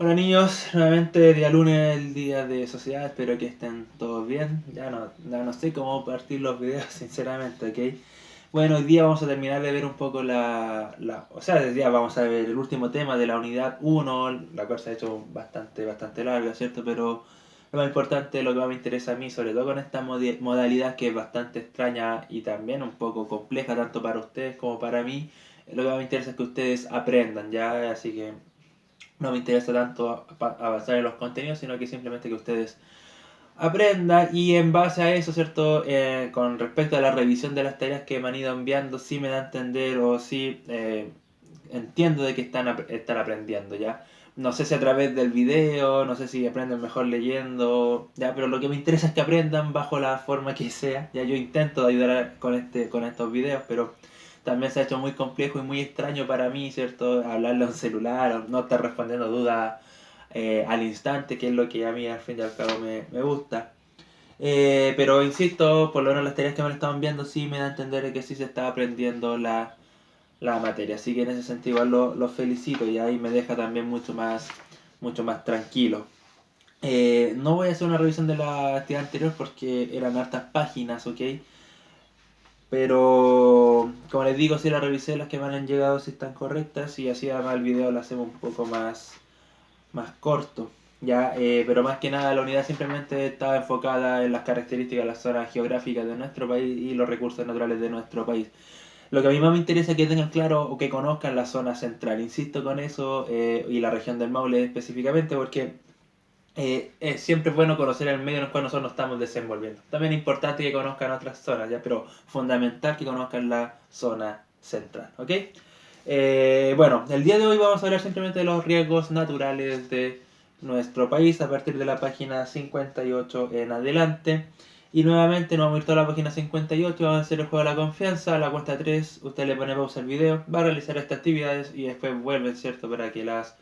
Hola niños, nuevamente día lunes, el día de sociedad, espero que estén todos bien. Ya no sé cómo partir los videos, sinceramente, ¿ok? Bueno, hoy día vamos a terminar de ver un poco hoy día vamos a ver el último tema de la unidad uno, la cual se ha hecho bastante larga, ¿cierto? Pero lo más importante, lo que más me interesa a mí, sobre todo con esta modalidad que es bastante extraña y también un poco compleja, tanto para ustedes como para mí, lo que más me interesa es que ustedes aprendan, ¿ya? Así que no me interesa tanto avanzar en los contenidos, sino que simplemente que ustedes aprendan y en base a eso, ¿cierto? Con respecto a la revisión de las tareas que me han ido enviando, sí me da a entender o sí entiendo de que están aprendiendo, ¿ya? No sé si a través del video, no sé si aprenden mejor leyendo, ¿ya? Pero lo que me interesa es que aprendan bajo la forma que sea, ¿ya? Yo intento ayudar con estos videos, pero también se ha hecho muy complejo y muy extraño para mí, ¿cierto? Hablarle a un celular o no estar respondiendo dudas al instante, que es lo que a mí al fin y al cabo me gusta. Pero insisto, por lo menos las tareas que me estaban viendo sí me da a entender que sí se está aprendiendo la materia. Así que en ese sentido igual los felicito y ahí me deja también mucho más tranquilo. No voy a hacer una revisión de la actividad anterior porque eran hartas páginas, ¿ok? Pero como les digo, si la revisé las que me han llegado si están correctas y así además el video lo hacemos un poco más corto. Ya, pero más que nada la unidad simplemente estaba enfocada en las características de las zonas geográficas de nuestro país y los recursos naturales de nuestro país. Lo que a mí más me interesa es que tengan claro o que conozcan la zona central. Insisto con eso y la región del Maule específicamente porque es siempre bueno conocer el medio en el cual nosotros nos estamos desenvolviendo. También es importante que conozcan otras zonas, ¿ya? Pero fundamental que conozcan la zona central, ¿ok? Bueno, el día de hoy vamos a hablar simplemente de los riesgos naturales de nuestro país a partir de la página 58 en adelante. Y nuevamente nos vamos a ir toda la página 58, vamos a hacer el juego de la confianza, a la cuenta 3, usted le pone pausa al video, va a realizar estas actividades y después vuelve, ¿cierto? Para que las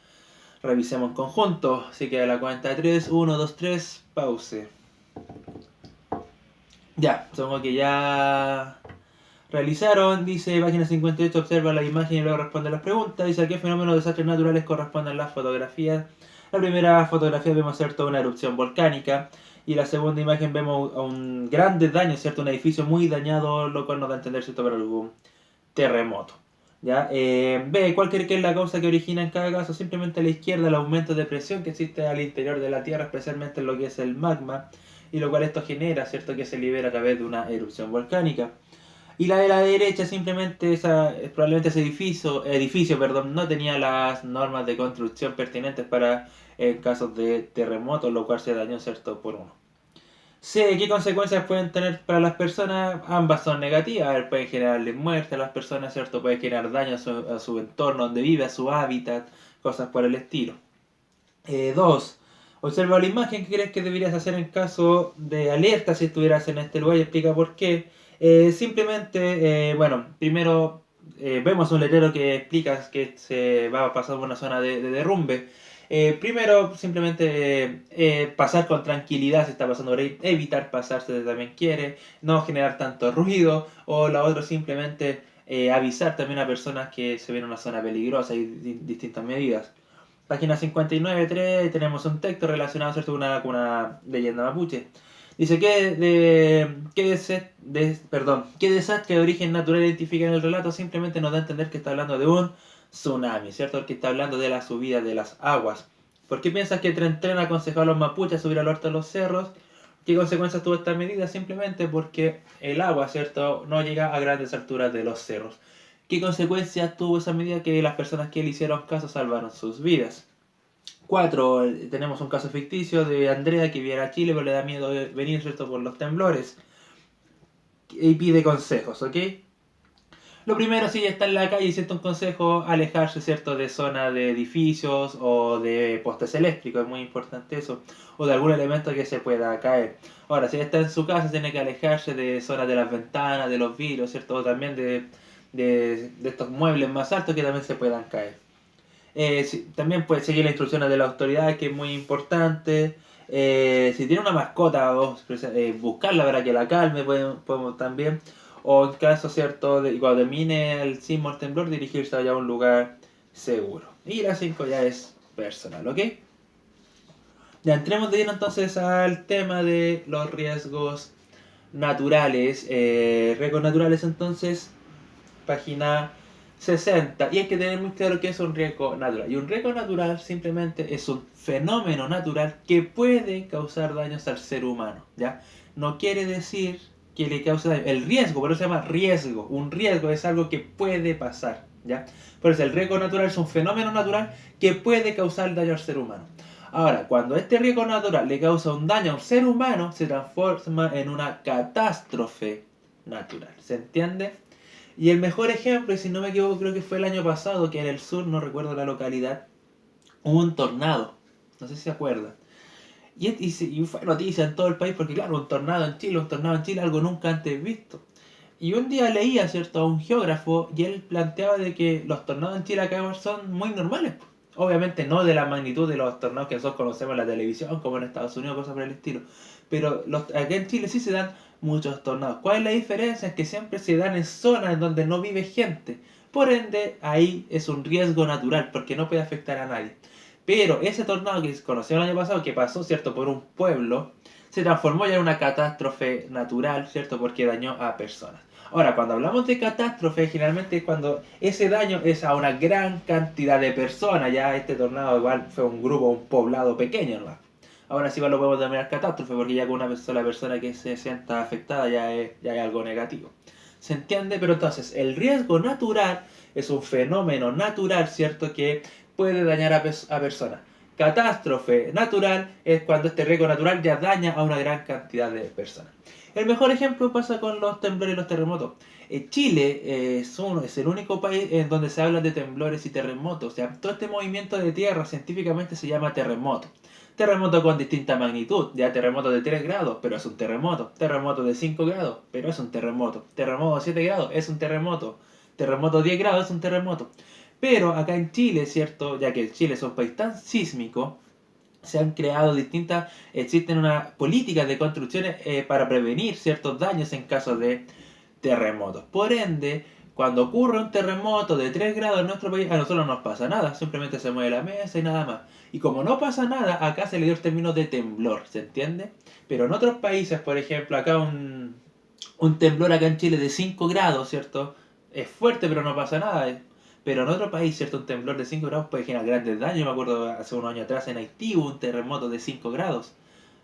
revisemos en conjunto. Así que a la cuenta 3, 1, 2, 3, pause. Ya, supongo que ya realizaron. Dice página 58, observa la imagen y luego responde las preguntas. Dice a qué fenómenos de desastres naturales corresponden las fotografías. La primera fotografía vemos, ¿cierto?, una erupción volcánica. Y la segunda imagen vemos un grandes daños, ¿cierto? Un edificio muy dañado, lo cual nos da a entender, ¿cierto?, por algún terremoto. ¿Ya? B. ¿Cuál cree que es la causa que origina en cada caso? Simplemente a la izquierda el aumento de presión que existe al interior de la Tierra, especialmente en lo que es el magma, y lo cual esto genera, ¿cierto?, que se libera a través de una erupción volcánica. Y la de la derecha simplemente probablemente ese edificio perdón, no tenía las normas de construcción pertinentes para en casos de terremotos, lo cual se dañó, ¿cierto?, por uno. C. ¿Qué consecuencias pueden tener para las personas? Ambas son negativas. A ver, pueden generarle muerte a las personas, ¿cierto? Puede generar daño a su entorno donde vive, a su hábitat, cosas por el estilo. 2. Observa la imagen. ¿Qué crees que deberías hacer en caso de alerta si estuvieras en este lugar? Y explica por qué. Simplemente, bueno, primero vemos un letrero que explica que se va a pasar por una zona de derrumbe. Primero, simplemente pasar con tranquilidad si está pasando por ahí, evitar pasarse si también quiere, no generar tanto ruido, o la otra simplemente avisar también a personas que se ven en una zona peligrosa y distintas medidas. Página 59.3 tenemos un texto relacionado, ¿cierto?, con una leyenda mapuche. Dice ¿qué desastre de origen natural identifica en el relato? Simplemente nos da a entender que está hablando de un tsunami, ¿cierto? Porque está hablando de la subida de las aguas. ¿Por qué piensas que Tren aconsejó a los mapuches a subir al norte de los cerros? ¿Qué consecuencias tuvo esta medida? Simplemente porque el agua, ¿cierto?, no llega a grandes alturas de los cerros. ¿Qué consecuencias tuvo esa medida? Que las personas que le hicieron caso salvaron sus vidas. 4. Tenemos un caso ficticio de Andrea que viene a Chile pero le da miedo venir, ¿cierto?, por los temblores. Y pide consejos, ¿ok? Lo primero, si está en la calle, siento un consejo, alejarse, ¿cierto?, de zona de edificios o de postes eléctricos, es muy importante eso, o de algún elemento que se pueda caer. Ahora, si está en su casa, tiene que alejarse de zonas de las ventanas, de los vidrios, ¿cierto?, o también de estos muebles más altos que también se puedan caer. También puede seguir las instrucciones de la autoridad, que es muy importante. Si tiene una mascota, buscarla para que la calme, podemos también. O en caso, ¿cierto?, de cuando termine el sismo, el temblor, dirigirse allá a un lugar seguro. Y la 5 ya es personal, ¿ok? Ya entremos de lleno entonces al tema de los riesgos naturales. Riesgos naturales entonces, página 60. Y hay que tener muy claro que es un riesgo natural. Y un riesgo natural simplemente es un fenómeno natural que puede causar daños al ser humano. ¿Ya? No quiere decir que le cause daño. El riesgo, por eso se llama riesgo. Un riesgo es algo que puede pasar. ¿Ya? Por eso el riesgo natural es un fenómeno natural que puede causar daño al ser humano. Ahora, cuando este riesgo natural le causa un daño a un ser humano, se transforma en una catástrofe natural. ¿Se entiende? Y el mejor ejemplo, y si no me equivoco, creo que fue el año pasado, que en el sur, no recuerdo la localidad, hubo un tornado. No sé si se acuerdan. Y fue noticia en todo el país, porque claro, un tornado en Chile, algo nunca antes visto. Y un día leía, ¿cierto?, a un geógrafo, y él planteaba de que los tornados en Chile acá son muy normales. Obviamente no de la magnitud de los tornados que nosotros conocemos en la televisión, como en Estados Unidos, cosas por el estilo. Pero acá en Chile sí se dan muchos tornados. ¿Cuál es la diferencia? Es que siempre se dan en zonas en donde no vive gente. Por ende, ahí es un riesgo natural, porque no puede afectar a nadie. Pero ese tornado que conoció el año pasado, que pasó, ¿cierto?, por un pueblo, se transformó ya en una catástrofe natural, ¿cierto?, porque dañó a personas. Ahora, cuando hablamos de catástrofe, generalmente es cuando ese daño es a una gran cantidad de personas. Ya este tornado igual fue un grupo, un poblado pequeño, ¿no? Ahora sí igual lo podemos denominar catástrofe, porque ya con una sola persona que se sienta afectada ya es algo negativo. ¿Se entiende? Pero entonces, el riesgo natural es un fenómeno natural, ¿cierto?, que puede dañar a personas. Catástrofe natural es cuando este riesgo natural ya daña a una gran cantidad de personas. El mejor ejemplo pasa con los temblores y los terremotos. Chile es el único país en donde se habla de temblores y terremotos. O sea, todo este movimiento de tierra científicamente se llama terremoto. Terremoto con distinta magnitud, ya terremoto de 3 grados, pero es un terremoto. Terremoto de 5 grados, pero es un terremoto. Terremoto de 7 grados, es un terremoto. Terremoto de 10 grados, es un terremoto. Pero acá en Chile, ¿cierto? Ya que Chile es un país tan sísmico, se han creado existen unas políticas de construcciones para prevenir ciertos daños en caso de terremotos. Por ende, cuando ocurre un terremoto de 3 grados en nuestro país, a nosotros no nos pasa nada, simplemente se mueve la mesa y nada más. Y como no pasa nada, acá se le dio el término de temblor, ¿se entiende? Pero en otros países, por ejemplo, acá un temblor acá en Chile de 5 grados, ¿cierto? Es fuerte, pero no pasa nada. Pero en otro país, ¿cierto? Un temblor de 5 grados puede generar grandes daños. Yo me acuerdo hace unos años atrás en Haití hubo un terremoto de 5 grados.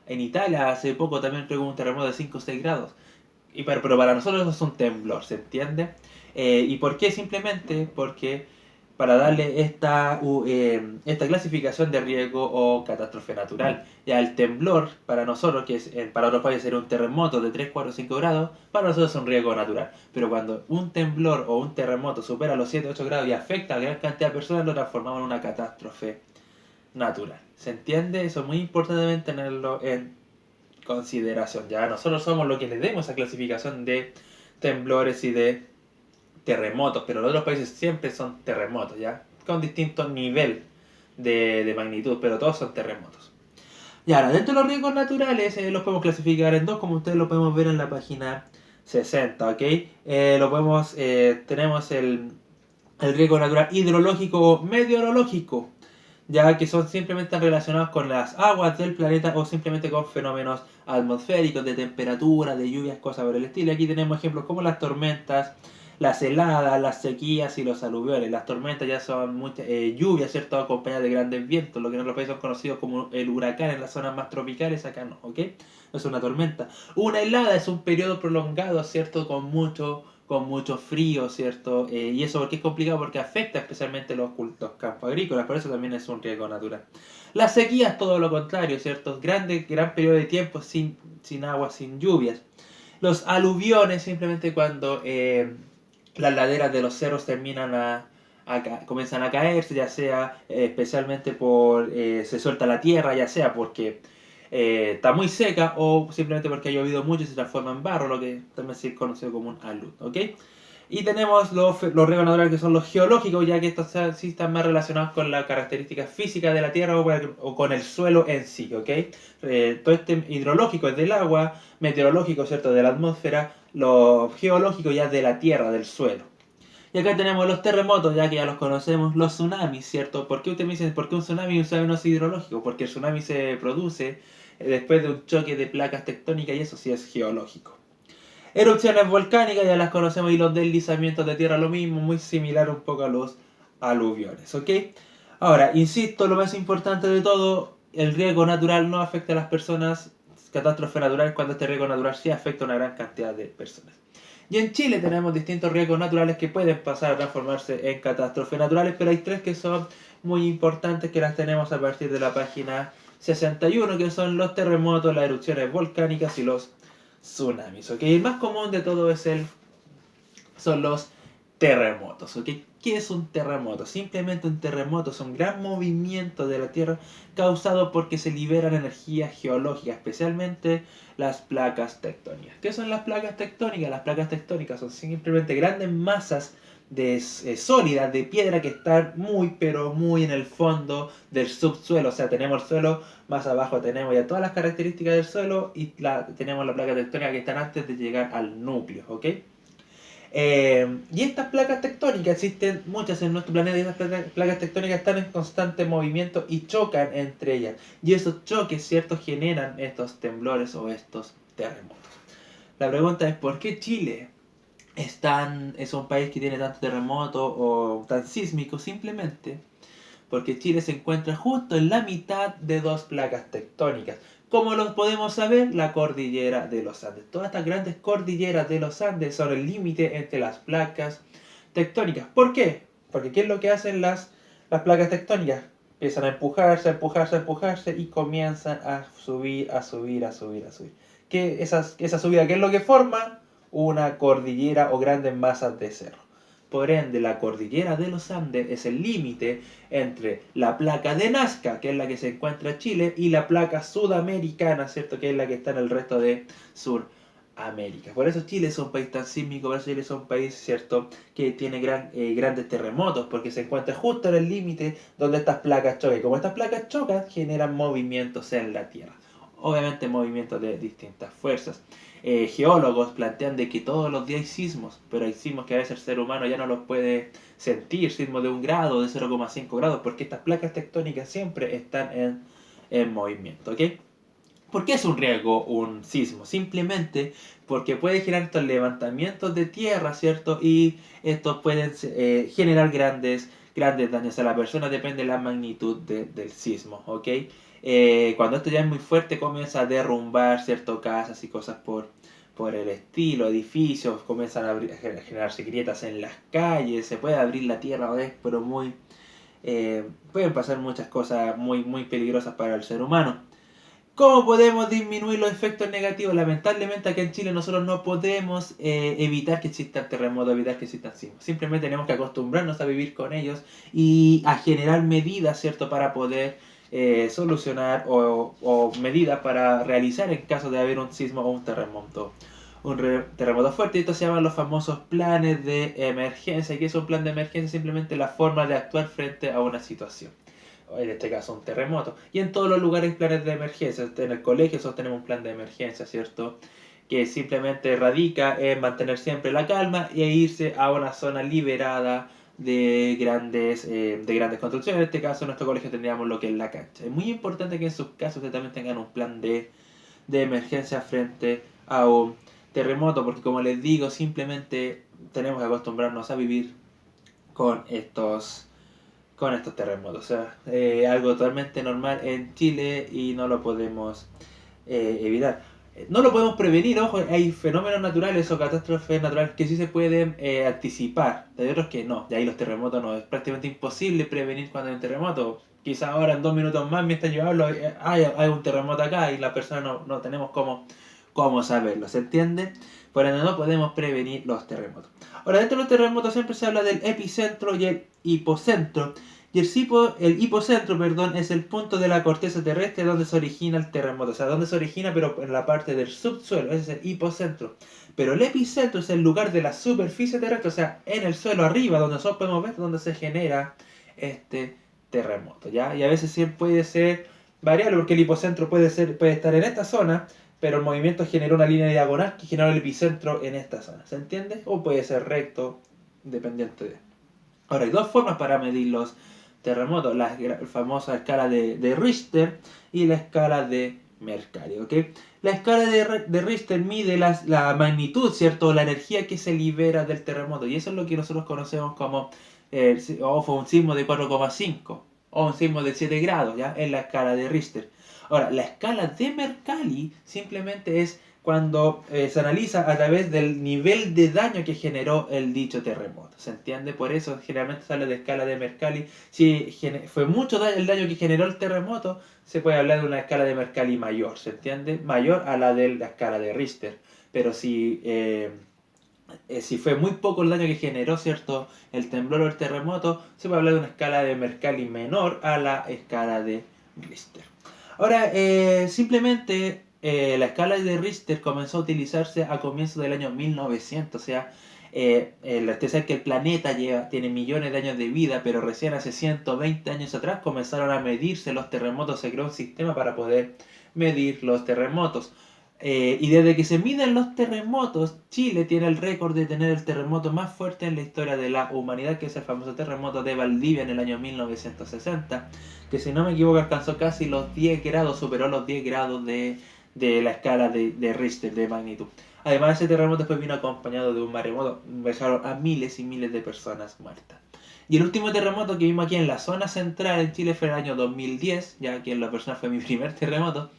En Italia hace poco también tuvo un terremoto de 5 o 6 grados. Pero para nosotros eso es un temblor, ¿se entiende? ¿Y por qué? Simplemente porque para darle esta clasificación de riesgo o catástrofe natural. Ya el temblor, para nosotros, para otros países sería un terremoto de 3, 4, 5 grados, para nosotros es un riesgo natural. Pero cuando un temblor o un terremoto supera los 7, 8 grados y afecta a gran cantidad de personas, lo transformamos en una catástrofe natural. ¿Se entiende? Eso es muy importante tenerlo en consideración. Ya nosotros somos los que le demos esa clasificación de temblores y de terremotos, pero los otros países siempre son terremotos, ¿ya? Con distinto nivel de magnitud, pero todos son terremotos. Y ahora, dentro de los riesgos naturales, los podemos clasificar en dos, como ustedes lo podemos ver en la página 60, ¿ok? Tenemos el riesgo natural hidrológico o meteorológico, ya que son simplemente relacionados con las aguas del planeta o simplemente con fenómenos atmosféricos de temperatura, de lluvias, cosas por el estilo. Aquí tenemos ejemplos como las tormentas, las heladas, las sequías y los aluviones. Las tormentas ya son muchas lluvias, ¿cierto? Acompañadas de grandes vientos, lo que en otros países son conocidos como el huracán en las zonas más tropicales, acá no, ¿ok? No es una tormenta. Una helada es un periodo prolongado, ¿cierto? Con mucho frío, ¿cierto? Y eso porque es complicado porque afecta especialmente los campos agrícolas, por eso también es un riesgo natural. La sequía es todo lo contrario, ¿cierto? Gran periodo de tiempo sin agua, sin lluvias. Los aluviones simplemente cuando las laderas de los cerros comienzan a caerse, ya sea especialmente se suelta la tierra, ya sea porque está muy seca o simplemente porque ha llovido mucho y se transforma en barro, lo que también se conoce como un alud, ¿ok? Y tenemos los riesgos naturales que son los geológicos, ya que estos sí están más relacionados con las características físicas de la Tierra o con el suelo en sí, ¿ok? Todo este hidrológico es del agua, meteorológico, ¿cierto?, de la atmósfera, lo geológico ya es de la Tierra, del suelo. Y acá tenemos los terremotos, ya que ya los conocemos, los tsunamis, ¿cierto? ¿Por qué usted me dice, por qué un tsunami no es hidrológico? Porque el tsunami se produce después de un choque de placas tectónicas y eso sí es geológico. Erupciones volcánicas ya las conocemos y los deslizamientos de tierra lo mismo, muy similar un poco a los aluviones, ¿ok? Ahora, insisto, lo más importante de todo, el riesgo natural no afecta a las personas, catástrofes naturales cuando este riesgo natural sí afecta a una gran cantidad de personas. Y en Chile tenemos distintos riesgos naturales que pueden pasar a transformarse en catástrofes naturales, pero hay tres que son muy importantes que las tenemos a partir de la página 61, que son los terremotos, las erupciones volcánicas y los tsunamis, ¿ok? El más común de todo son los terremotos, ¿ok? ¿Qué es un terremoto? Simplemente un terremoto es un gran movimiento de la Tierra causado porque se liberan energías geológicas, especialmente las placas tectónicas. ¿Qué son las placas tectónicas? Las placas tectónicas son simplemente grandes masas sólidas de piedra que están muy pero muy en el fondo del subsuelo. O sea, tenemos el suelo, más abajo tenemos ya todas las características del suelo y tenemos la placa tectónica que están antes de llegar al núcleo, ¿ok? Y estas placas tectónicas, existen muchas en nuestro planeta y estas placas tectónicas están en constante movimiento y chocan entre ellas. Y esos choques, ¿cierto?, generan estos temblores o estos terremotos. La pregunta es, ¿por qué Chile es un país que tiene tanto terremoto o tan sísmico? Simplemente porque Chile se encuentra justo en la mitad de dos placas tectónicas. ¿Cómo lo podemos saber? La cordillera de los Andes. Todas estas grandes cordilleras de los Andes son el límite entre las placas tectónicas. ¿Por qué? Porque ¿qué es lo que hacen las placas tectónicas? Empiezan a empujarse, a empujarse, a empujarse y comienzan a subir, a subir, a subir, a subir. Esa subida, ¿qué es lo que forma? Una cordillera o grandes masas de cerro. Por ende, la cordillera de los Andes es el límite entre la placa de Nazca, que es la que se encuentra en Chile, y la placa sudamericana, ¿cierto?, que es la que está en el resto de Suramérica. Por eso Chile es un país tan sísmico, por eso Chile es un país, ¿cierto?, que tiene grandes terremotos, porque se encuentra justo en el límite donde estas placas chocan. Como estas placas chocan, generan movimientos en la Tierra. Obviamente movimientos de distintas fuerzas. Geólogos plantean de que todos los días hay sismos, pero hay sismos que a veces el ser humano ya no los puede sentir, sismos de 1 grado, de 0,5 grados, porque estas placas tectónicas siempre están en movimiento, ¿ok? ¿Por qué es un riesgo un sismo? Simplemente porque puede generar estos levantamientos de tierra, ¿cierto? Y estos pueden generar grandes daños a la persona, depende de la magnitud del sismo, ¿ok? Cuando esto ya es muy fuerte comienza a derrumbar, ¿cierto?, casas y cosas por el estilo, edificios, comienzan a generarse grietas en las calles, se puede abrir la tierra, pero pueden pasar muchas cosas muy, muy peligrosas para el ser humano. ¿Cómo podemos disminuir los efectos negativos? Lamentablemente acá en Chile nosotros no podemos evitar que existan terremotos, evitar que existan sismos. Simplemente tenemos que acostumbrarnos a vivir con ellos y a generar medidas, ¿cierto?, para poder solucionar o medidas para realizar en caso de haber un sismo o un terremoto. Terremoto fuerte, y esto se llaman los famosos planes de emergencia. ¿Qué es un plan de emergencia? Simplemente la forma de actuar frente a una situación. En este caso un terremoto. Y en todos los lugares hay planes de emergencia. En el colegio nosotros tenemos un plan de emergencia, ¿cierto?, que simplemente radica en mantener siempre la calma e irse a una zona liberada de grandes construcciones. En este caso en nuestro colegio tendríamos lo que es la cancha. Es muy importante que en sus casos ustedes también tengan un plan de emergencia frente a un terremoto, porque como les digo, simplemente tenemos que acostumbrarnos a vivir con estos terremotos. O sea, algo totalmente normal en Chile y no lo podemos evitar. No lo podemos prevenir, ojo, hay fenómenos naturales o catástrofes naturales que sí se pueden anticipar, hay otros que no. Y ahí los terremotos no, es prácticamente imposible prevenir cuando hay un terremoto. Quizá ahora en 2 minutos más, mientras yo hablo, hay un terremoto acá y la persona no tenemos cómo saberlo, ¿se entiende? Por ende no podemos prevenir los terremotos. Ahora, dentro de los terremotos siempre se habla del epicentro y el hipocentro. Y el hipocentro, es el punto de la corteza terrestre donde se origina el terremoto. O sea, donde se origina, pero en la parte del subsuelo. Ese es el hipocentro. Pero el epicentro es el lugar de la superficie terrestre, o sea, en el suelo arriba, donde nosotros podemos ver donde se genera este terremoto, ¿ya? Y a veces sí puede ser variable, porque el hipocentro puede estar en esta zona, pero el movimiento generó una línea diagonal que generó el epicentro en esta zona, ¿se entiende? O puede ser recto, dependiente de. Ahora, hay dos formas para medir los terremotos, la famosa escala de Richter y la escala de Mercalli, ¿ok? La escala de Richter mide la magnitud, ¿cierto? La energía que se libera del terremoto, y eso es lo que nosotros conocemos como fue un sismo de 4,5 o un sismo de 7 grados, ¿ya? En la escala de Richter. Ahora, la escala de Mercalli simplemente es cuando se analiza a través del nivel de daño que generó el dicho terremoto. ¿Se entiende? Por eso generalmente sale de escala de Mercalli. Si fue mucho el daño que generó el terremoto, se puede hablar de una escala de Mercalli mayor. ¿Se entiende? Mayor a la de la escala de Richter. Pero si fue muy poco el daño que generó, ¿cierto? El temblor o el terremoto, se puede hablar de una escala de Mercalli menor a la escala de Richter. Ahora, simplemente la escala de Richter comenzó a utilizarse a comienzos del año 1900, o sea, usted sabe que el planeta tiene millones de años de vida, pero recién hace 120 años atrás comenzaron a medirse los terremotos, se creó un sistema para poder medir los terremotos. Y desde que se miden los terremotos, Chile tiene el récord de tener el terremoto más fuerte en la historia de la humanidad, que es el famoso terremoto de Valdivia en el año 1960, que si no me equivoco alcanzó casi los 10 grados, superó los 10 grados de la escala de Richter de magnitud. Además, ese terremoto después vino acompañado de un maremoto, dejaron a miles y miles de personas muertas. Y el último terremoto que vimos aquí en la zona central en Chile fue en el año 2010, ya que en la persona fue mi primer terremoto.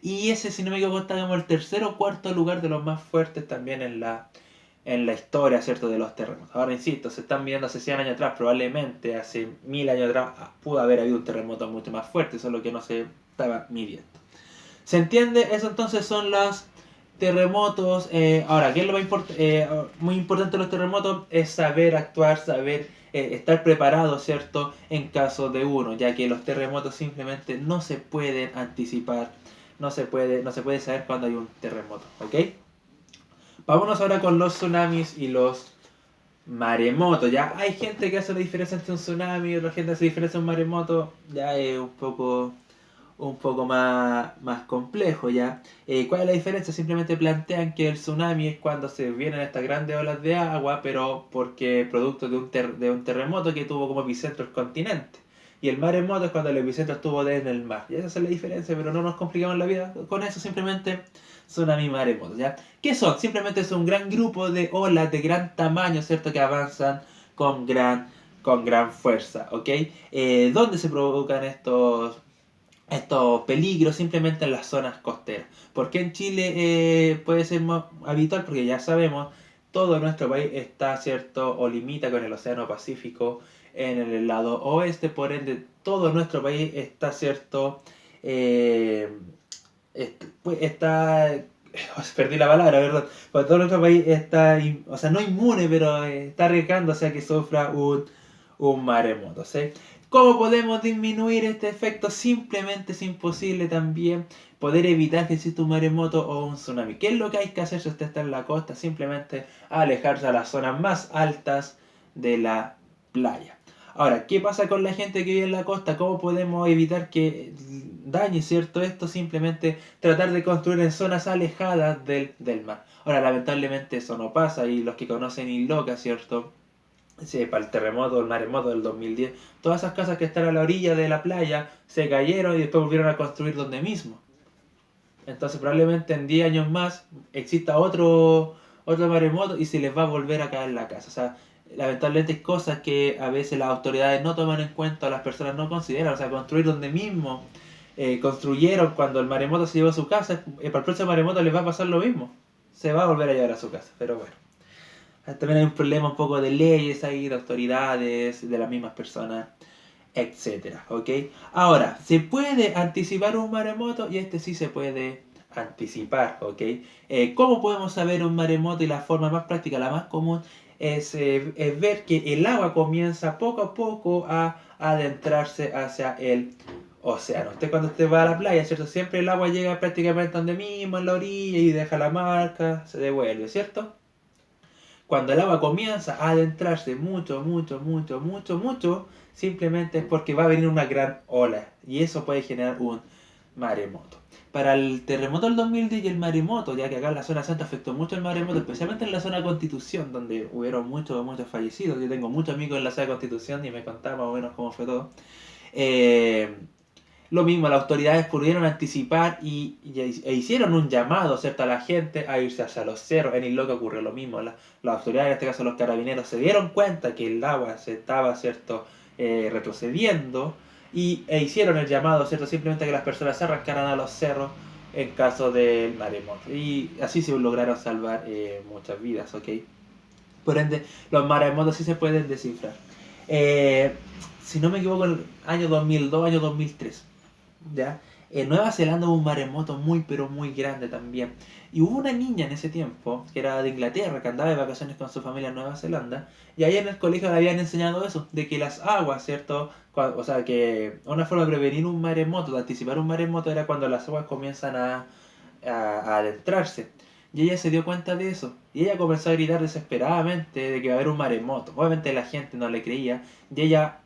Y ese, si no me equivoco, está como el tercer o cuarto lugar de los más fuertes también en la historia, ¿cierto?, de los terremotos. Ahora, insisto, se están viendo hace 100 años atrás, probablemente hace 1000 años atrás pudo haber habido un terremoto mucho más fuerte, solo que no se estaba midiendo. ¿Se entiende? Eso entonces son los terremotos. Ahora, ¿qué es lo más muy importante de los terremotos? Es saber actuar, saber estar preparado, ¿cierto?, en caso de uno, ya que los terremotos simplemente no se pueden anticipar. No se puede saber cuándo hay un terremoto, ¿ok? Vámonos ahora con los tsunamis y los maremotos. Ya hay gente que hace la diferencia entre un tsunami y otra gente hace la diferencia entre un maremoto. Ya es un poco más complejo, ¿ya? ¿Cuál es la diferencia? Simplemente plantean que el tsunami es cuando se vienen estas grandes olas de agua, pero porque producto de un terremoto que tuvo como epicentro el continente. Y el maremoto es cuando el epicentro estuvo en el mar. Y esa es la diferencia, pero no nos complicamos la vida con eso, simplemente tsunami y maremoto, ¿ya? ¿Qué son? Simplemente es un gran grupo de olas de gran tamaño, ¿cierto? Que avanzan con gran fuerza, ¿ok? ¿Dónde se provocan estos peligros? Simplemente en las zonas costeras. ¿Por qué en Chile puede ser más habitual? Porque ya sabemos, todo nuestro país está, ¿cierto?, o limita con el Océano Pacífico en el lado oeste, por ende todo nuestro país está, ¿cierto?, perdí la palabra, ¿verdad? Porque todo nuestro país está, o sea, no inmune, pero está arriesgándose a que sufra un maremoto, ¿sí? ¿Cómo podemos disminuir este efecto? Simplemente es imposible también poder evitar que exista un maremoto o un tsunami. ¿Qué es lo que hay que hacer si usted está en la costa? Simplemente alejarse a las zonas más altas de la playa. Ahora, ¿qué pasa con la gente que vive en la costa? ¿Cómo podemos evitar que dañe, ¿cierto?, esto? Simplemente tratar de construir en zonas alejadas del mar. Ahora, lamentablemente eso no pasa, y los que conocen Illoca, ¿cierto?, sí, para el terremoto, el maremoto del 2010, todas esas casas que están a la orilla de la playa se cayeron y después volvieron a construir donde mismo. Entonces probablemente en 10 años más exista otro maremoto y se les va a volver a caer la casa. O sea, lamentablemente hay cosas que a veces las autoridades no toman en cuenta, las personas no consideran. O sea, construir donde mismo construyeron cuando el maremoto se llevó a su casa, para el próximo maremoto les va a pasar lo mismo. Se va a volver a llevar a su casa, pero bueno. También hay un problema un poco de leyes ahí, de autoridades, de las mismas personas, etcétera, ¿ok? Ahora, ¿se puede anticipar un maremoto? Y este sí se puede anticipar, ¿ok? ¿Cómo podemos saber un maremoto? Y la forma más práctica, la más común, es ver que el agua comienza poco a poco a adentrarse hacia el océano. Cuando usted va a la playa, ¿cierto? Siempre el agua llega prácticamente donde mismo, en la orilla, y deja la marca, se devuelve, ¿cierto? Cuando el agua comienza a adentrarse mucho, simplemente es porque va a venir una gran ola y eso puede generar un maremoto. para el terremoto del 2010 y el maremoto, ya que acá en la zona centro afectó mucho el maremoto, especialmente en la zona Constitución, donde hubieron muchos fallecidos. Yo tengo muchos amigos en la zona Constitución y me contaban más o menos cómo fue todo. Eh, lo mismo, las autoridades pudieron anticipar e hicieron un llamado, ¿cierto?, a la gente a irse hacia los cerros. En Illoca ocurrió lo mismo. Las autoridades, en este caso los carabineros, se dieron cuenta que el agua se estaba, ¿cierto?, retrocediendo e hicieron el llamado, ¿cierto?, simplemente que las personas se arrancaran a los cerros en caso del maremoto. Y así se lograron salvar muchas vidas, ¿ok? Por ende, los maremotos sí se pueden descifrar. Si no me equivoco, el año 2002, año 2003. ¿Ya? En Nueva Zelanda hubo un maremoto muy pero muy grande también. Y hubo una niña en ese tiempo, que era de Inglaterra, que andaba de vacaciones con su familia en Nueva Zelanda, y ahí en el colegio le habían enseñado eso, de que las aguas, ¿cierto? O sea, que una forma de prevenir un maremoto, de anticipar un maremoto, era cuando las aguas comienzan a adentrarse. Y ella se dio cuenta de eso. Y ella comenzó a gritar desesperadamente de que iba a haber un maremoto. Obviamente la gente no le creía. Y ella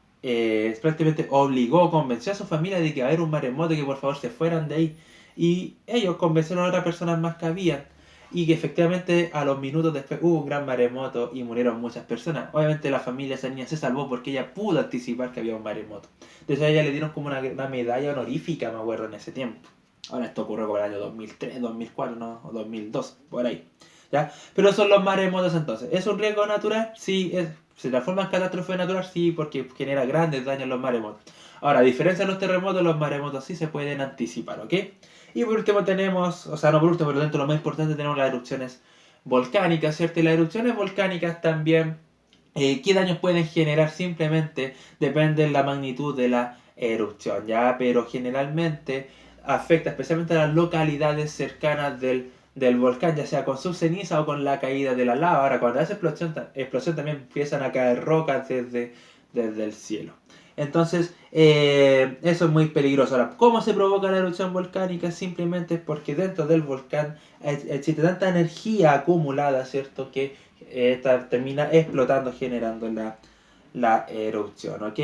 prácticamente obligó, convenció a su familia de que iba a haber un maremoto y que por favor se fueran de ahí. Y ellos convencieron a otras personas más que habían. Y que efectivamente a los minutos después hubo un gran maremoto y murieron muchas personas. Obviamente la familia de esa niña se salvó porque ella pudo anticipar que había un maremoto. Entonces a ella le dieron como una medalla honorífica, me acuerdo, en ese tiempo. Ahora esto ocurrió como el año 2003, 2004, ¿no? O 2002, por ahí. ¿Ya? Pero son los maremotos entonces. ¿Es un riesgo natural? Sí. ¿Se transforma en catástrofe natural? Sí, porque genera grandes daños los maremotos. Ahora, a diferencia de los maremotos sí se pueden anticipar, ¿ok? Y por último tenemos, o sea, no por último, pero dentro de lo más importante tenemos las erupciones volcánicas, ¿cierto? Y las erupciones volcánicas también, ¿qué daños pueden generar? Simplemente depende de la magnitud de la erupción, ¿ya? Pero generalmente afecta especialmente a las localidades cercanas del volcán, ya sea con su ceniza o con la caída de la lava. Ahora, cuando hace explosión también empiezan a caer rocas desde el cielo. Entonces, eso es muy peligroso. Ahora, ¿cómo se provoca la erupción volcánica? Simplemente es porque dentro del volcán existe tanta energía acumulada, ¿cierto?, que esta termina explotando, generando la erupción, ¿ok?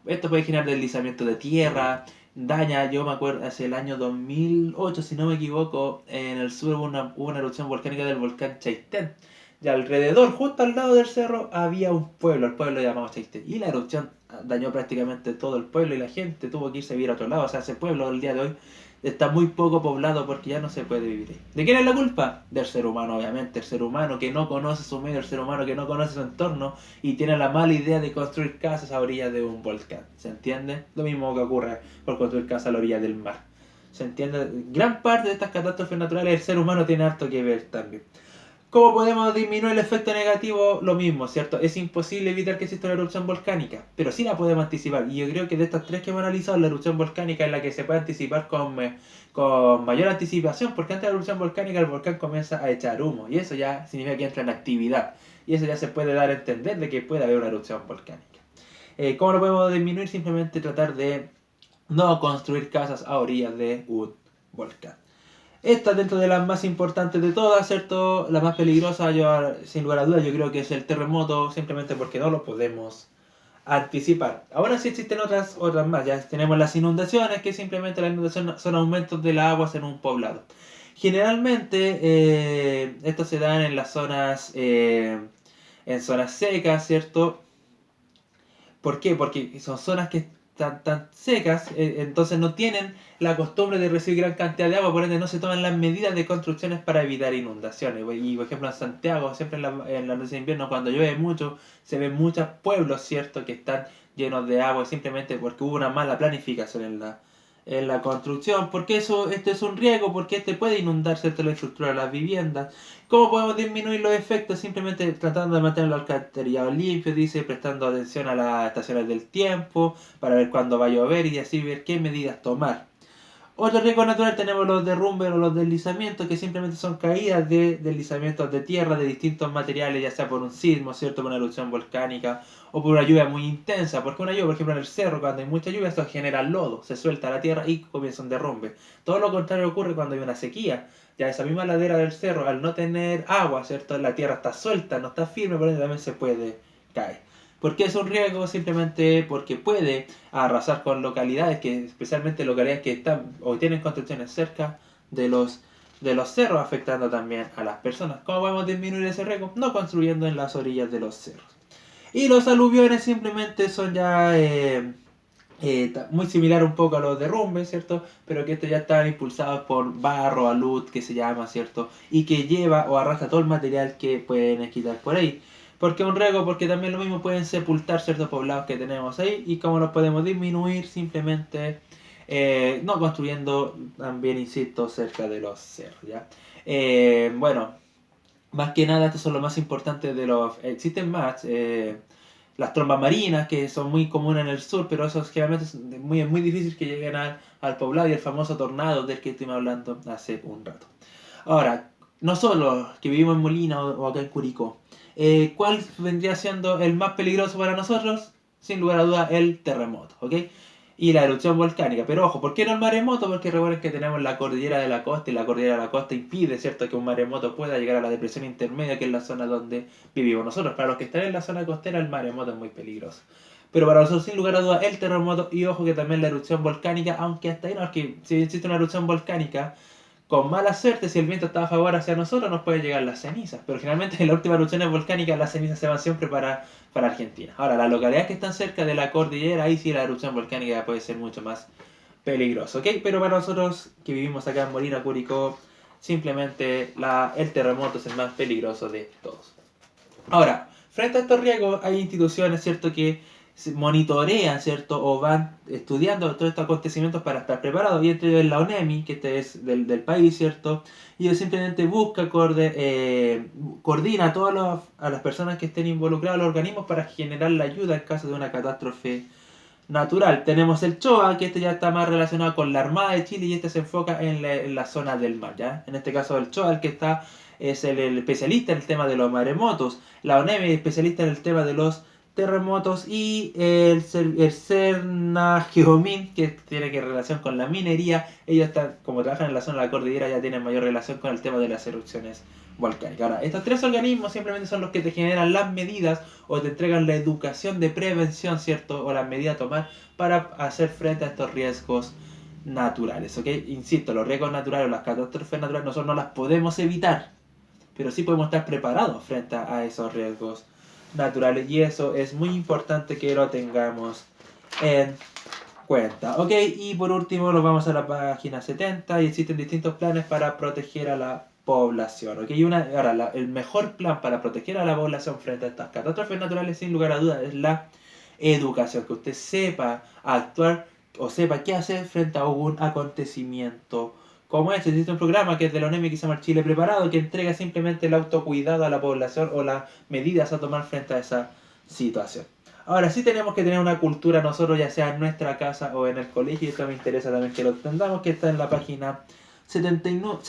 Esto puede generar deslizamiento de tierra, daña, yo me acuerdo, hace el año 2008, si no me equivoco, en el sur hubo una erupción volcánica del volcán Chaitén. Y alrededor, justo al lado del cerro, había un pueblo, el pueblo llamado Chaitén. Y la erupción dañó prácticamente todo el pueblo y la gente tuvo que irse a vivir a otro lado. O sea, ese pueblo el día de hoy está muy poco poblado porque ya no se puede vivir ahí. ¿De quién es la culpa? Del ser humano, obviamente. El ser humano que no conoce su medio, el ser humano que no conoce su entorno y tiene la mala idea de construir casas a orillas de un volcán. ¿Se entiende? Lo mismo que ocurre por construir casas a la orilla del mar. ¿Se entiende? Gran parte de estas catástrofes naturales el ser humano tiene harto que ver también. ¿Cómo podemos disminuir el efecto negativo? Lo mismo, ¿cierto? Es imposible evitar que exista una erupción volcánica, pero sí la podemos anticipar. Y yo creo que de estas tres que hemos analizado, la erupción volcánica es la que se puede anticipar con mayor anticipación, porque antes de la erupción volcánica el volcán comienza a echar humo, y eso ya significa que entra en actividad. Y eso ya se puede dar a entender de que puede haber una erupción volcánica. ¿Cómo lo podemos disminuir? Simplemente tratar de no construir casas a orillas de un volcán. Esta dentro de las más importantes de todas, ¿cierto? La más peligrosa, yo sin lugar a dudas, yo creo que es el terremoto, simplemente porque no lo podemos anticipar. Ahora sí existen otras más, ya tenemos las inundaciones, que simplemente las inundaciones son aumentos de las aguas en un poblado. Generalmente estos se dan en las zonas, en zonas secas, ¿cierto? ¿Por qué? Porque son zonas que están tan secas, entonces no tienen la costumbre de recibir gran cantidad de agua, por ende no se toman las medidas de construcciones para evitar inundaciones. Y por ejemplo en Santiago, siempre en la noche de invierno, cuando llueve mucho, se ven muchos pueblos, ¿cierto?, que están llenos de agua simplemente porque hubo una mala planificación en la construcción, porque esto es un riesgo, porque este puede inundar, ¿cierto?, la estructura de las viviendas. ¿Cómo podemos disminuir los efectos? Simplemente tratando de mantener los alcantarillados limpios, dice, prestando atención a las estaciones del tiempo, para ver cuándo va a llover y así ver qué medidas tomar. Otro riesgo natural tenemos los derrumbes o los deslizamientos, que simplemente son caídas de deslizamientos de tierra de distintos materiales, ya sea por un sismo, ¿cierto?, por una erupción volcánica o por una lluvia muy intensa. Porque una lluvia, por ejemplo, en el cerro, cuando hay mucha lluvia, esto genera lodo, se suelta la tierra y comienza un derrumbe. Todo lo contrario ocurre cuando hay una sequía. Ya esa misma ladera del cerro, al no tener agua, ¿cierto?, la tierra está suelta, no está firme, por ende también se puede caer. ¿Por qué es un riesgo? Simplemente porque puede arrasar con localidades, que especialmente localidades que están o tienen construcciones cerca de los cerros, afectando también a las personas. ¿Cómo podemos disminuir ese riesgo? No construyendo en las orillas de los cerros. Y los aluviones simplemente son ya muy similar un poco a los derrumbes, ¿cierto? Pero que estos ya están impulsados por barro, alud, que se llama, ¿cierto? Y que lleva o arrastra todo el material que pueden quitar por ahí. ¿Por qué un riesgo? Porque también lo mismo pueden sepultar ciertos poblados que tenemos ahí. ¿Y cómo los podemos disminuir? Simplemente no construyendo, también insisto, cerca de los cerros, ¿ya? Bueno, más que nada estos son los más importantes de los... existen más, las trombas marinas, que son muy comunes en el sur, pero esos generalmente es muy difícil que lleguen al poblado, y el famoso tornado del que estuvimos hablando hace un rato. Ahora, nosotros que vivimos en Molina o acá en Curicó, ¿cuál vendría siendo el más peligroso para nosotros? Sin lugar a dudas, el terremoto, ¿ok? Y la erupción volcánica. Pero ojo, ¿por qué no el maremoto? Porque recuerden que tenemos la cordillera de la costa, y la cordillera de la costa impide, ¿cierto?, que un maremoto pueda llegar a la depresión intermedia, que es la zona donde vivimos nosotros. Para los que están en la zona costera, el maremoto es muy peligroso. Pero para nosotros, sin lugar a dudas, el terremoto, y ojo que también la erupción volcánica, aunque hasta ahí no, es que si existe una erupción volcánica, con mala suerte, si el viento está a favor hacia nosotros, nos pueden llegar las cenizas. Pero generalmente en las últimas erupciones volcánicas las cenizas se van siempre para Argentina. Ahora, las localidades que están cerca de la cordillera, ahí sí la erupción volcánica puede ser mucho más peligrosa, ¿ok? Pero para nosotros que vivimos acá en Molina, Curicó, simplemente el terremoto es el más peligroso de todos. Ahora, frente a estos riesgos, hay instituciones, ¿cierto?, que monitorean, ¿cierto?, o van estudiando todos estos acontecimientos para estar preparados. Y entre ellos la ONEMI, que este es del país, ¿cierto? Y ellos simplemente busca, coordina a las personas que estén involucradas, los organismos, para generar la ayuda en caso de una catástrofe natural. Tenemos el CHOA, que este ya está más relacionado con la Armada de Chile, y este se enfoca en la zona del mar, ¿ya? En este caso el CHOA, el que está, es el especialista en el tema de los maremotos. La ONEMI es especialista en el tema de los terremotos, y el CERNA Geomin, que tiene que relación con la minería. Ellos están, como trabajan en la zona de la cordillera, ya tienen mayor relación con el tema de las erupciones volcánicas. Ahora, estos tres organismos simplemente son los que te generan las medidas o te entregan la educación de prevención, ¿cierto? O las medidas a tomar para hacer frente a estos riesgos naturales, ¿ok? Insisto, los riesgos naturales o las catástrofes naturales nosotros no las podemos evitar, pero sí podemos estar preparados frente a esos riesgos naturales, y eso es muy importante que lo tengamos en cuenta, ¿ok? Y por último nos vamos a la página 70, y existen distintos planes para proteger a la población, ¿ok? Ahora, el mejor plan para proteger a la población frente a estas catástrofes naturales, sin lugar a dudas, es la educación, que usted sepa actuar o sepa qué hacer frente a un acontecimiento como este. Existe un programa que es de la ONEMI, que se llama Chile Preparado, que entrega simplemente el autocuidado a la población o las medidas a tomar frente a esa situación. Ahora sí tenemos que tener una cultura nosotros, ya sea en nuestra casa o en el colegio, y esto me interesa también que lo entendamos, que está en la página 71,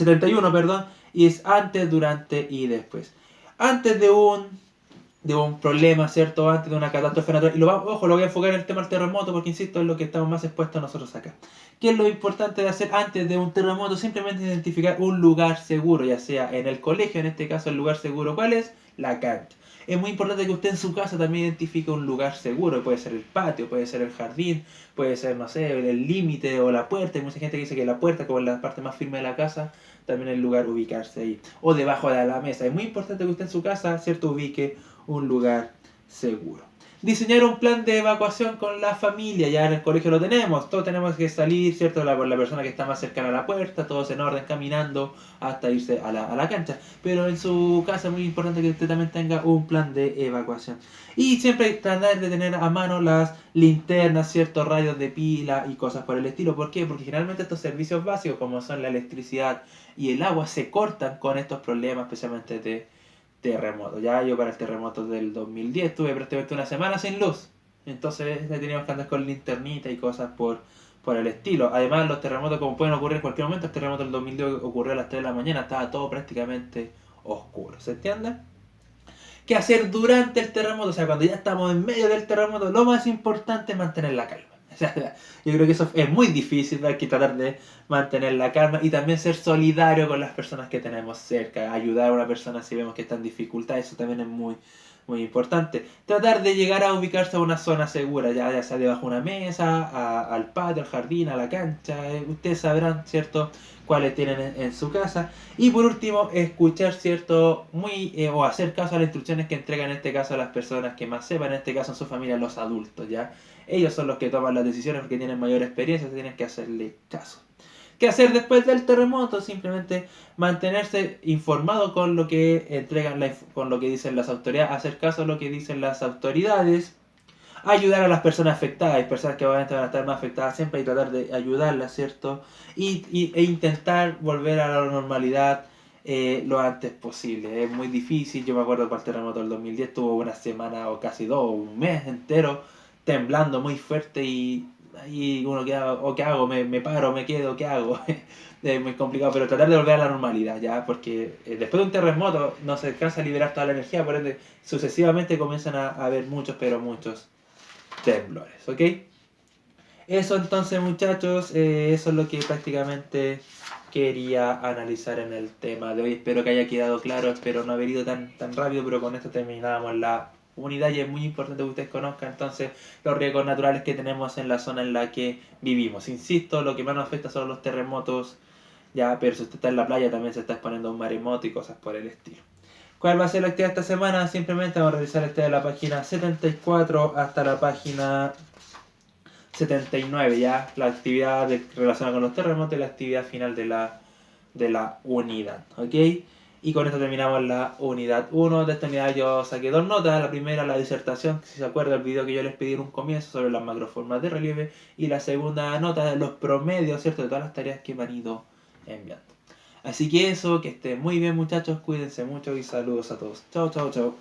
perdón, y es antes, durante y después. Antes de un problema, ¿cierto? Antes de una catástrofe natural. Y ojo, lo voy a enfocar en el tema del terremoto, porque insisto, es lo que estamos más expuestos nosotros acá. ¿Qué es lo importante de hacer antes de un terremoto? Simplemente identificar un lugar seguro, ya sea en el colegio, en este caso el lugar seguro. ¿Cuál es? La cancha. Es muy importante que usted en su casa también identifique un lugar seguro. Puede ser el patio, puede ser el jardín, puede ser, no sé, el límite o la puerta. Hay mucha gente que dice que la puerta, como es la parte más firme de la casa, también es el lugar ubicarse ahí. O debajo de la mesa. Es muy importante que usted en su casa, ¿cierto?, ubique un lugar seguro. Diseñar un plan de evacuación con la familia. Ya en el colegio lo tenemos. Todos tenemos que salir, ¿cierto? La persona que está más cercana a la puerta, todos en orden, caminando hasta irse a la cancha. Pero en su casa es muy importante que usted también tenga un plan de evacuación. Y siempre tratar de tener a mano las linternas, ¿cierto? Radios de pila y cosas por el estilo. ¿Por qué? Porque generalmente estos servicios básicos, como son la electricidad y el agua, se cortan con estos problemas, especialmente de terremoto. Ya yo para el terremoto del 2010 tuve prácticamente una semana sin luz. Entonces teníamos que andar con linternita y cosas por el estilo. Además, los terremotos, como pueden ocurrir en cualquier momento, el terremoto del 2010 ocurrió a las 3 de la mañana, estaba todo prácticamente oscuro. ¿Se entiende? ¿Qué hacer durante el terremoto? O sea, cuando ya estamos en medio del terremoto, lo más importante es mantener la calma. O sea, yo creo que eso es muy difícil, hay que tratar de mantener la calma y también ser solidario con las personas que tenemos cerca, ayudar a una persona si vemos que está en dificultad, eso también es muy, muy importante. Tratar de llegar a ubicarse a una zona segura, ya sea debajo de una mesa, al patio, al jardín, a la cancha, ustedes sabrán, ¿cierto?, cuáles tienen en su casa. Y por último, escuchar, ¿cierto?, o hacer caso a las instrucciones que entregan en este caso a las personas que más sepan, en este caso en su familia, los adultos, ¿ya? Ellos son los que toman las decisiones porque tienen mayor experiencia, tienen que hacerle caso. ¿Qué hacer después del terremoto? Simplemente mantenerse informado con lo que entregan, con lo que dicen las autoridades, hacer caso a lo que dicen las autoridades, ayudar a las personas afectadas, hay personas que obviamente van a estar más afectadas siempre y tratar de ayudarlas, ¿cierto? E intentar volver a la normalidad lo antes posible. Es muy difícil, yo me acuerdo para el terremoto del 2010, tuvo una semana o casi dos, un mes entero, temblando muy fuerte y uno queda, o qué hago, me paro, me quedo, ¿qué hago? Es muy complicado, pero tratar de volver a la normalidad, ¿ya? Porque después de un terremoto no se alcanza a liberar toda la energía, por ende sucesivamente comienzan a haber muchos, pero muchos temblores, ¿ok? Eso entonces, muchachos, eso es lo que prácticamente quería analizar en el tema de hoy. Espero que haya quedado claro, espero no haber ido tan rápido, pero con esto terminamos la unidad y es muy importante que ustedes conozcan entonces los riesgos naturales que tenemos en la zona en la que vivimos. Insisto, lo que más nos afecta son los terremotos, ya, pero si usted está en la playa también se está exponiendo a un maremoto y cosas por el estilo. ¿Cuál va a ser la actividad esta semana? Simplemente vamos a realizar esta de la página 74 hasta la página 79, ya la actividad relacionada con los terremotos y la actividad final de la unidad, ¿ok? Y con esto terminamos la unidad 1. De esta unidad yo saqué dos notas. La primera, la disertación, si se acuerda el video que yo les pedí en un comienzo sobre las macroformas de relieve. Y la segunda nota de los promedios, ¿cierto?, de todas las tareas que me han ido enviando. Así que eso, que estén muy bien, muchachos, cuídense mucho y saludos a todos. Chao, chao, chao.